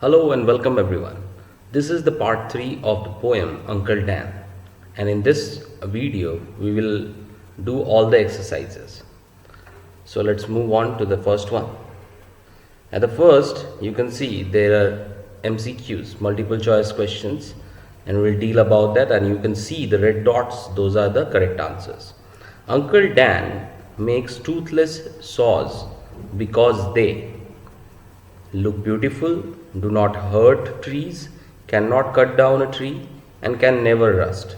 Hello and welcome everyone. This is the part 3 of the poem Uncle Dan, and in this video we will do all the exercises. So let's move on to the first one. At the first, you can see there are MCQs, multiple choice questions, and we'll deal about that, and you can see the red dots, those are the correct answers. Uncle Dan makes toothless saws because they look beautiful, do not hurt trees, cannot cut down a tree, and can never rust.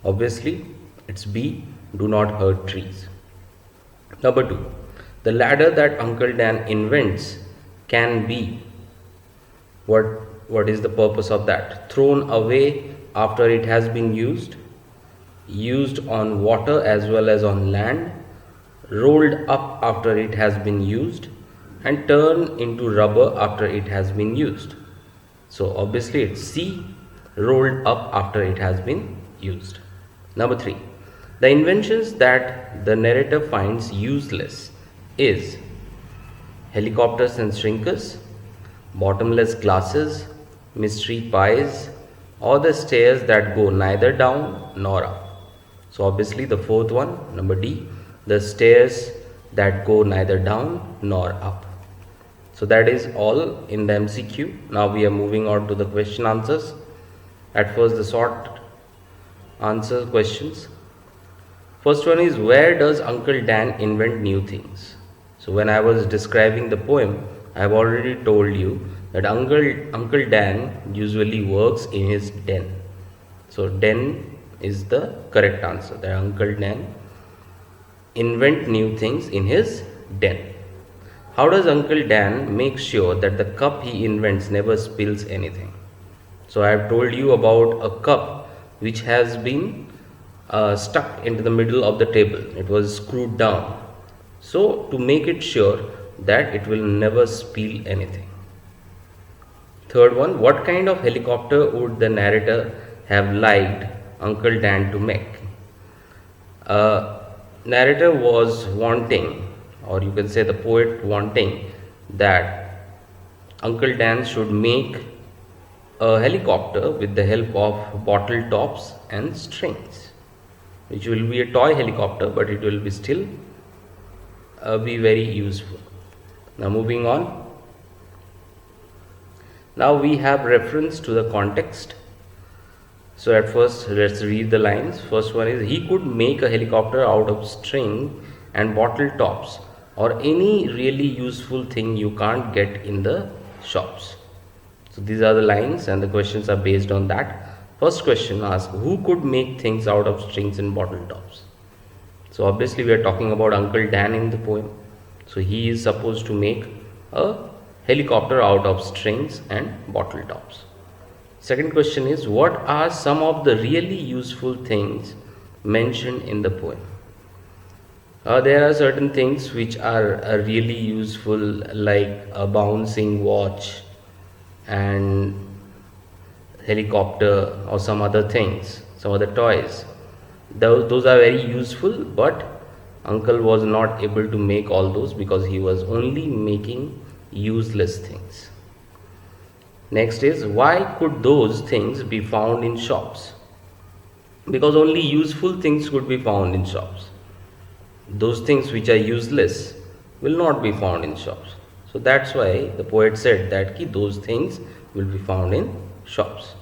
Obviously, it's B, do not hurt trees. Number 2, the ladder that Uncle Dan invents can be, what is the purpose of that? Thrown away after it has been used on water as well as on land, rolled up after it has been used, and turned into rubber after it has been used. So obviously it's C, rolled up after it has been used. Number 3, the inventions that the narrator finds useless is helicopters and shrinkers, bottomless glasses, mystery pies, or the stairs that go neither down nor up. So obviously the fourth one, number D, the stairs that go neither down nor up. So that is all in the MCQ. Now we are moving on to the question answers. At first, the short answer questions. First one is, where does Uncle Dan invent new things? So when I was describing the poem, I have already told you that Uncle Dan usually works in his den. So den is the correct answer. That Uncle Dan invent new things in his den. How does Uncle Dan make sure that the cup he invents never spills anything? So I have told you about a cup which has been stuck into the middle of the table. It was screwed down. So to make it sure that it will never spill anything. Third one, what kind of helicopter would the narrator have liked Uncle Dan to make? Narrator was wanting, or you can say the poet wanting, that Uncle Dan should make a helicopter with the help of bottle tops and strings, which will be a toy helicopter, but it will be still be very useful. Now moving on. Now we have reference to the context. So at first let's read the lines. First one is, he could make a helicopter out of string and bottle tops, or any really useful thing you can't get in the shops. So these are the lines and the questions are based on that. First question asks, who could make things out of strings and bottle tops? So obviously we are talking about Uncle Dan in the poem. So he is supposed to make a helicopter out of strings and bottle tops. Second question is, what are some of the really useful things mentioned in the poem? There are certain things which are really useful, like a bouncing watch and helicopter, or some other things, some other toys. Those are very useful, but Uncle was not able to make all those because he was only making useless things. Next is, why could those things be found in shops? Because only useful things could be found in shops. Those things which are useless will not be found in shops. So that's why the poet said that those things will be found in shops.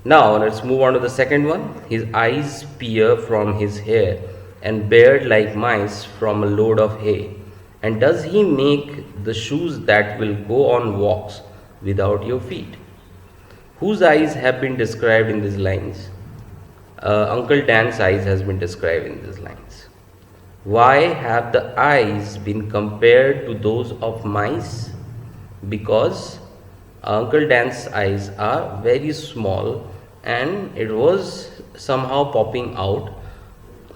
Now let's move on to the second one. His eyes peer from his hair and beard like mice from a load of hay. And does he make the shoes that will go on walks without your feet? Whose eyes have been described in these lines? Uncle Dan's eyes has been described in these lines. Why have the eyes been compared to those of mice? Because Uncle Dan's eyes are very small and it was somehow popping out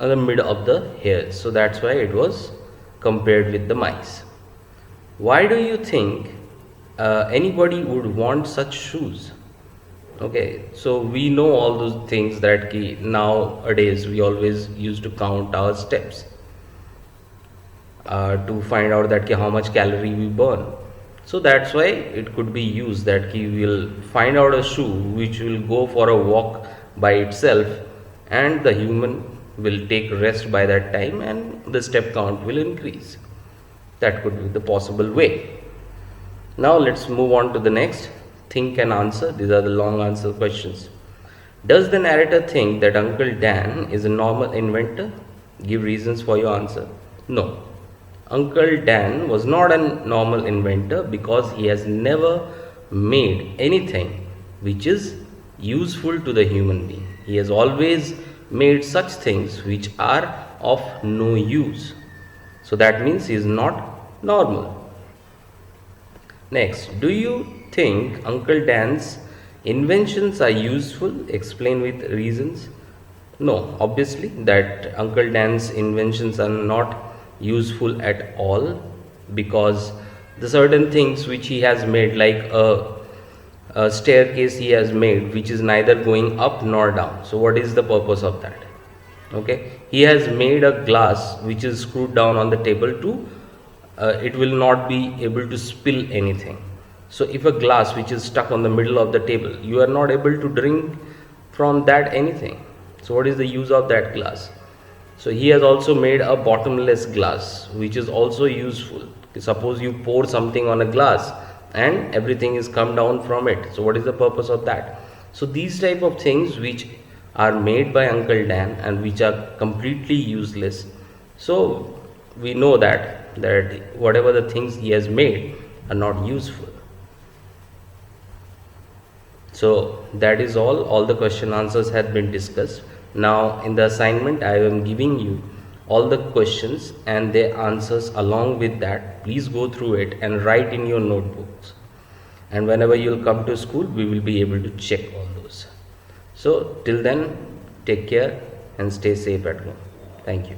in the middle of the hair. So that's why it was compared with the mice. Why do you think anybody would want such shoes? Okay, so we know all those things that nowadays we always used to count our steps to find out that how much calorie we burn. So that's why it could be used that he will find out a shoe which will go for a walk by itself, and the human will take rest by that time and the step count will increase. That could be the possible way. Now let's move on to the next. Think and answer. These are the long answer questions. Does the narrator think that Uncle Dan is a normal inventor? Give reasons for your answer. No. Uncle Dan was not a normal inventor because he has never made anything which is useful to the human being. He has always made such things which are of no use. So that means he is not normal. Next, do you think Uncle Dan's inventions are useful? Explain with reasons. No, obviously that Uncle Dan's inventions are not useful at all, because the certain things which he has made, like a staircase he has made which is neither going up nor down. So what is the purpose of that? Okay, he has made a glass which is screwed down on the table to it will not be able to spill anything. So if a glass which is stuck on the middle of the table, you are not able to drink from that anything. So what is the use of that glass? So he has also made a bottomless glass which is also useful. Suppose you pour something on a glass and everything is come down from it. So what is the purpose of that? So these type of things which are made by Uncle Dan and which are completely useless. So we know that whatever the things he has made are not useful. So that is all the question answers had been discussed. Now in the assignment I am giving you all the questions and their answers along with that. Please go through it and write in your notebooks, and whenever you will come to school we will be able to check all those. So till then, take care and stay safe at home. Thank you.